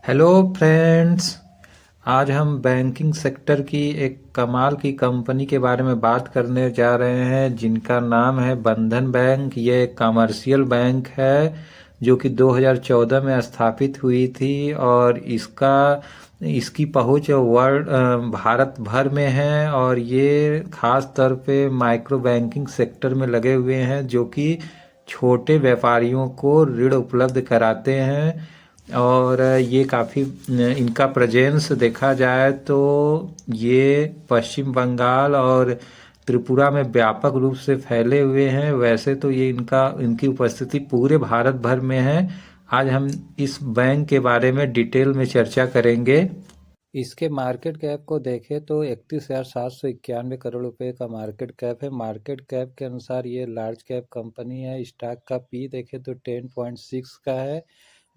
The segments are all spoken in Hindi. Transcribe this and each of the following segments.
Hello friends. आज हम बैंकिंग सेक्टर की एक कमाल की कंपनी के बारे में बात करने जा रहे हैं जिनका नाम है बंधन बैंक। ये एक कमर्शियल बैंक है जो कि 2014 में स्थापित हुई थी और इसकी पहुंच वर्ल्ड भारत भर में है और ये खास तौर पे माइक्रो बैंकिंग सेक्टर में लगे हुए हैं जो कि छोटे व्यापारियों को ऋण उपलब्ध कराते हैं। और ये काफ़ी इनका प्रेजेंस देखा जाए तो ये पश्चिम बंगाल और त्रिपुरा में व्यापक रूप से फैले हुए हैं। वैसे तो ये इनकी उपस्थिति पूरे भारत भर में है। आज हम इस बैंक के बारे में डिटेल में चर्चा करेंगे। इसके मार्केट कैप को देखें तो 31,791 करोड़ रुपए का मार्केट कैप है। मार्केट कैप के अनुसार ये लार्ज कैप कंपनी है। स्टॉक का पी देखें तो 10.6 का है।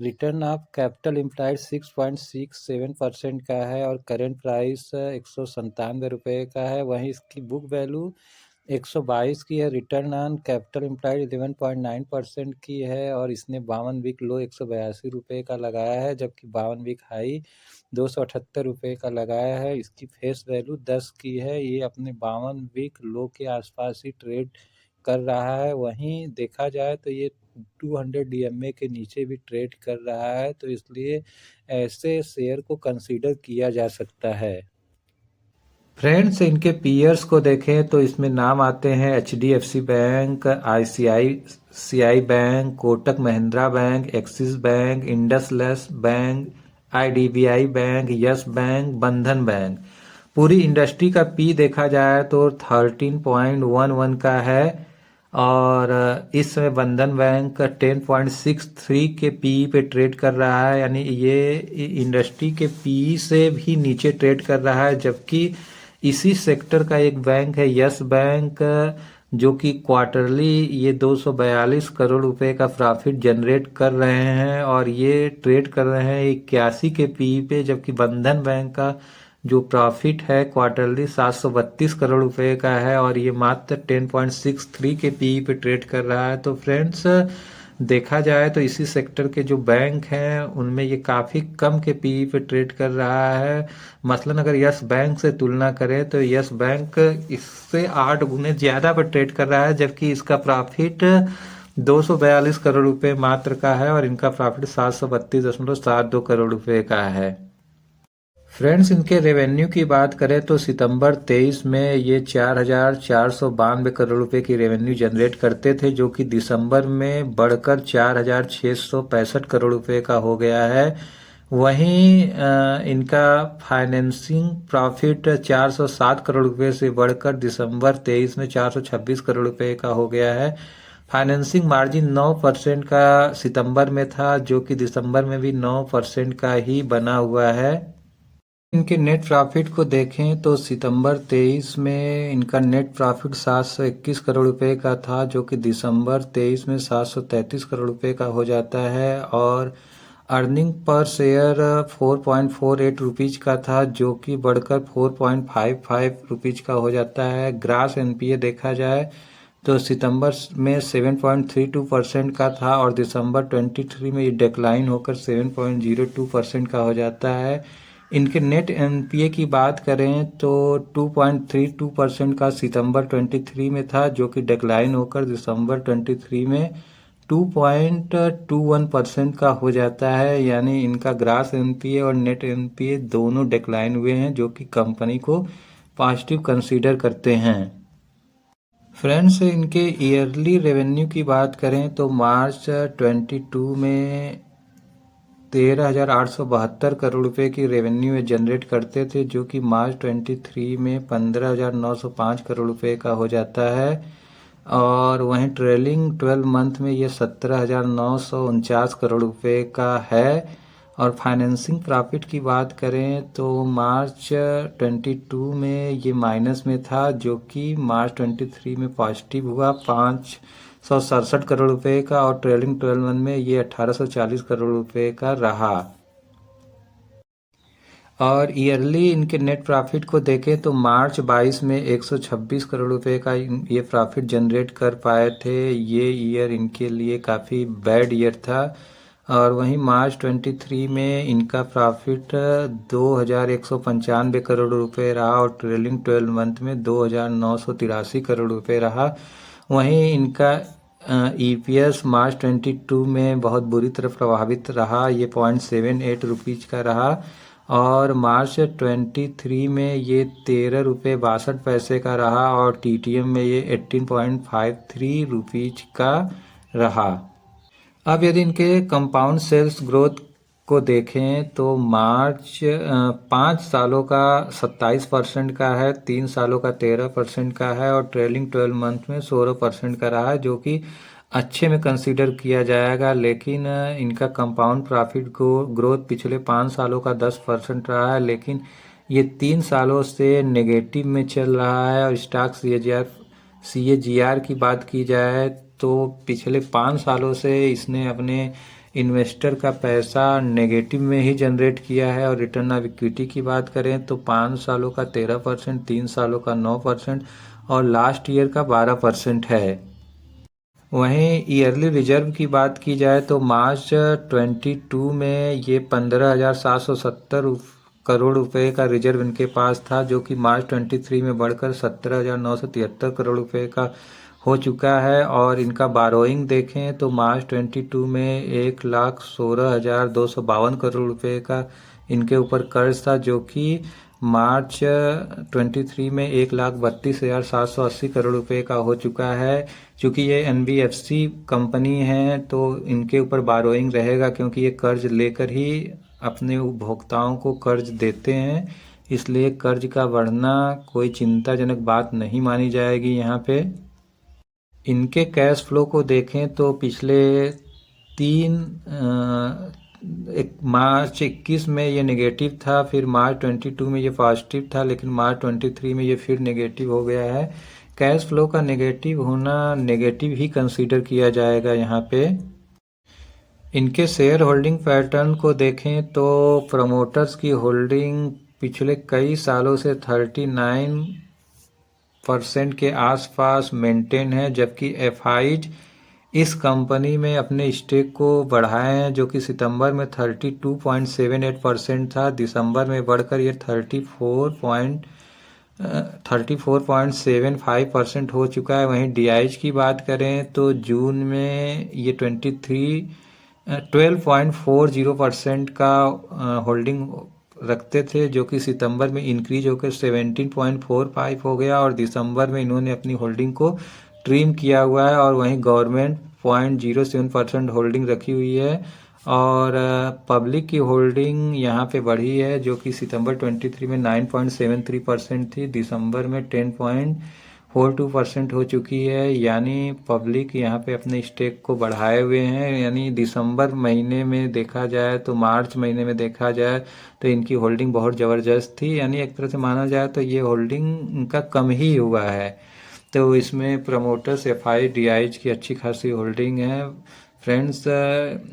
रिटर्न ऑफ कैपिटल इम्प्लाइड 6.67% का है और करेंट प्राइस 197 रुपये का है। वहीं इसकी बुक वैल्यू 122 की है। रिटर्न ऑन कैपिटल इम्प्लाइड 11.9% की है और इसने 52 वीक लो 182 रुपये का लगाया है, जबकि 52 वीक हाई 278 रुपये का लगाया है। इसकी फेस वैल्यू 10 की है। ये अपने 52 वीक लो के आसपास ही ट्रेड कर रहा है। वहीं देखा जाए तो ये 200 DMA के नीचे भी ट्रेड कर रहा है, तो इसलिए ऐसे शेयर को कंसीडर किया जा सकता है। फ्रेंड्स, इनके पीयर्स को देखें तो इसमें नाम आते हैं HDFC bank, ICICI bank, Kotak Mahindra bank, Axis bank, IndusInd bank, IDBI bank, yes bank, Bandhan bank. पूरी इंडस्ट्री का पी देखा जाए तो 13.11 का है और इस समय बंधन बैंक 10.63 के पी पे ट्रेड कर रहा है, यानी ये इंडस्ट्री के पी से भी नीचे ट्रेड कर रहा है। जबकि इसी सेक्टर का एक बैंक है यस बैंक, जो कि क्वार्टरली ये 242 करोड़ रुपए का प्रॉफिट जनरेट कर रहे हैं और ये ट्रेड कर रहे हैं 81 के पी पे। जबकि बंधन बैंक का जो प्रॉफिट है क्वार्टरली 732 करोड़ रुपए का है और ये मात्र 10.63 के पी पे ट्रेड कर रहा है। तो फ्रेंड्स, देखा जाए तो इसी सेक्टर के जो बैंक हैं उनमें ये काफ़ी कम के पी पे ट्रेड कर रहा है। मसलन अगर यस बैंक से तुलना करें तो यस बैंक इससे 8 गुने ज़्यादा पर ट्रेड कर रहा है, जबकि इसका प्रॉफिट 242 करोड़ रुपए मात्र का है और इनका प्रॉफिट 732.72 करोड़ रुपए का है। फ्रेंड्स, इनके रेवेन्यू की बात करें तो सितंबर 23 में ये 4,492 करोड़ रुपए की रेवेन्यू जनरेट करते थे, जो कि दिसंबर में बढ़कर 4,665 करोड़ रुपए का हो गया है। वहीं इनका फाइनेंसिंग प्रॉफिट 407 करोड़ रुपए से बढ़कर दिसंबर 23 में 426 करोड़ रुपए का हो गया है। फाइनेंसिंग मार्जिन 9% का सितंबर में था, जो कि दिसंबर में भी 9% का ही बना हुआ है। इनके नेट प्रॉफिट को देखें तो सितंबर 23 में इनका नेट प्रॉफिट 721 करोड़ रुपए का था, जो कि दिसंबर 23 में 733 करोड़ रुपए का हो जाता है। और अर्निंग पर शेयर 4.48 रुपीज़ का था, जो कि बढ़कर 4.55 रुपीज़ का हो जाता है। ग्रास एनपीए देखा जाए तो सितंबर में 7.32% का था और दिसंबर 23 में ये डिक्लाइन होकर 7.02% का हो जाता है। इनके नेट एनपीए की बात करें तो 2.32% का सितंबर 23 में था, जो कि डिक्लाइन होकर दिसंबर 23 में 2.21% का हो जाता है। यानी इनका ग्रास एनपीए और नेट एनपीए दोनों डिक्लाइन हुए हैं, जो कि कंपनी को पॉजिटिव कंसीडर करते हैं। फ्रेंड्स, इनके ईयरली रेवेन्यू की बात करें तो मार्च 22 में 13,872 करोड़ रुपए की रेवेन्यू जनरेट करते थे, जो कि मार्च 23 में 15,905 करोड़ रुपए का हो जाता है। और वहीं ट्रेलिंग 12 मंथ में ये 17,949 करोड़ रुपए का है। और फाइनेंसिंग प्रॉफिट की बात करें तो मार्च 22 में ये माइनस में था, जो कि मार्च 23 में पॉजिटिव हुआ 567 करोड़ रुपए का और ट्रेलिंग 12 मंथ में ये 1840 करोड़ रुपए का रहा। और ईयरली इनके नेट प्रॉफिट को देखें तो मार्च 22 में 126 करोड़ रुपए का ये प्रॉफिट जनरेट कर पाए थे। ये ईयर इनके लिए काफ़ी बैड ईयर था और वहीं मार्च 23 में इनका प्रॉफिट 2,195 करोड़ रुपए रहा और ट्रेलिंग 12 मंथ में 2,983 करोड़ रुपए रहा। वहीं इनका ईपीएस मार्च 22 में बहुत बुरी तरह प्रभावित रहा, ये 0.78 रुपीज का रहा और मार्च 23 में ये 13 रुपये 62 पैसे का रहा और टीटीएम में ये 18.53 रुपीज का रहा। अब यदि इनके कंपाउंड सेल्स ग्रोथ को देखें तो मार्च 5 सालों का 27% का है, 3 सालों का 13% का है और ट्रेलिंग 12 मंथ में 16% का रहा है, जो कि अच्छे में कंसीडर किया जाएगा। लेकिन इनका कंपाउंड प्रॉफिट ग्रोथ पिछले 5 सालों का 10% रहा है, लेकिन ये 3 सालों से नेगेटिव में चल रहा है। और स्टॉक सीएजीआर की बात की जाए तो पिछले 5 सालों से इसने अपने इन्वेस्टर का पैसा नेगेटिव में ही जनरेट किया है। और रिटर्न ऑफ इक्विटी की बात करें तो 5 सालों का 13%, 3 सालों का 9% और लास्ट ईयर का 12% है। वहीं ईयरली रिजर्व की बात की जाए तो मार्च 22 में ये 15,770 करोड़ रुपए का रिजर्व इनके पास था, जो कि मार्च 23 में बढ़कर 17,973 करोड़ रुपए का हो चुका है। और इनका बारोइंग देखें तो मार्च 22 में 1,16,252 करोड़ रुपए का इनके ऊपर कर्ज था, जो कि मार्च 23 में 1,32,780 करोड़ रुपए का हो चुका है। चूँकि ये एनबीएफसी कंपनी है तो इनके ऊपर बारोइंग रहेगा, क्योंकि ये कर्ज लेकर ही अपने उपभोक्ताओं को कर्ज देते हैं, इसलिए कर्ज का बढ़ना कोई चिंताजनक बात नहीं मानी जाएगी यहाँ पे। इनके कैश फ्लो को देखें तो पिछले मार्च 21 में ये नेगेटिव था, फिर मार्च 22 में ये पॉजिटिव था, लेकिन मार्च 23 में ये फिर नेगेटिव हो गया है। कैश फ्लो का नेगेटिव होना नेगेटिव ही कंसीडर किया जाएगा यहाँ पे। इनके शेयर होल्डिंग पैटर्न को देखें तो प्रमोटर्स की होल्डिंग पिछले कई सालों से 39% के आसपास मेंटेन है, जबकि एफआईज इस कंपनी में अपने स्टेक को बढ़ाए हैं, जो कि सितंबर में 32.78% था, दिसंबर में बढ़कर ये 34.75% हो चुका है। वहीं डीआईज की बात करें तो जून में ये 12.40% का होल्डिंग रखते थे, जो कि सितंबर में इंक्रीज होकर 17.45 हो गया और दिसंबर में इन्होंने अपनी होल्डिंग को ट्रिम किया हुआ है। और वहीं गवर्नमेंट 0.07% होल्डिंग रखी हुई है और पब्लिक की होल्डिंग यहाँ पे बढ़ी है, जो कि सितंबर 23 में 9.73% थी, दिसंबर में 10.42% हो चुकी है। यानी पब्लिक यहाँ पे अपने स्टेक को बढ़ाए हुए हैं। यानी दिसंबर महीने में देखा जाए तो मार्च महीने में देखा जाए तो इनकी होल्डिंग बहुत ज़बरदस्त थी, यानी एक तरह से माना जाए तो ये होल्डिंग का कम ही हुआ है। तो इसमें प्रमोटर्स एफआई डीआईज की अच्छी खासी होल्डिंग है। फ्रेंड्स,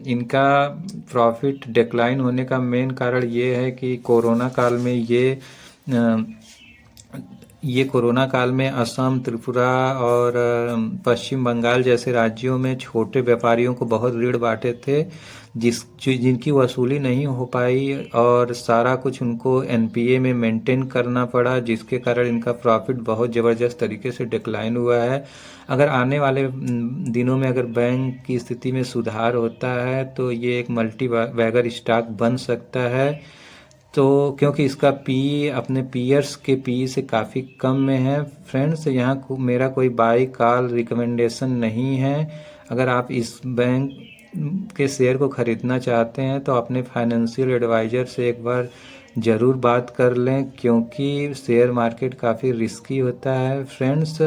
इनका प्रॉफिट डिक्लाइन होने का मेन कारण ये है कि कोरोना काल में असम, त्रिपुरा और पश्चिम बंगाल जैसे राज्यों में छोटे व्यापारियों को बहुत ऋण बांटे थे, जिनकी वसूली नहीं हो पाई और सारा कुछ उनको एनपीए में मेंटेन करना पड़ा, जिसके कारण इनका प्रॉफिट बहुत ज़बरदस्त तरीके से डिक्लाइन हुआ है। अगर आने वाले दिनों में अगर बैंक की स्थिति में सुधार होता है तो ये एक मल्टी बैगर स्टॉक बन सकता है, तो क्योंकि इसका पी अपने पीयर्स के पी से काफ़ी कम में है। फ्रेंड्स, यहाँ मेरा कोई बाई कॉल रिकमेंडेशन नहीं है। अगर आप इस बैंक के शेयर को ख़रीदना चाहते हैं तो अपने फाइनेंशियल एडवाइज़र से एक बार ज़रूर बात कर लें, क्योंकि शेयर मार्केट काफ़ी रिस्की होता है। फ्रेंड्स,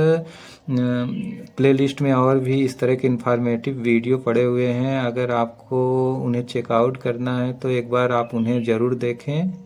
प्लेलिस्ट में और भी इस तरह के इन्फॉर्मेटिव वीडियो पड़े हुए हैं, अगर आपको उन्हें चेकआउट करना है तो एक बार आप उन्हें ज़रूर देखें।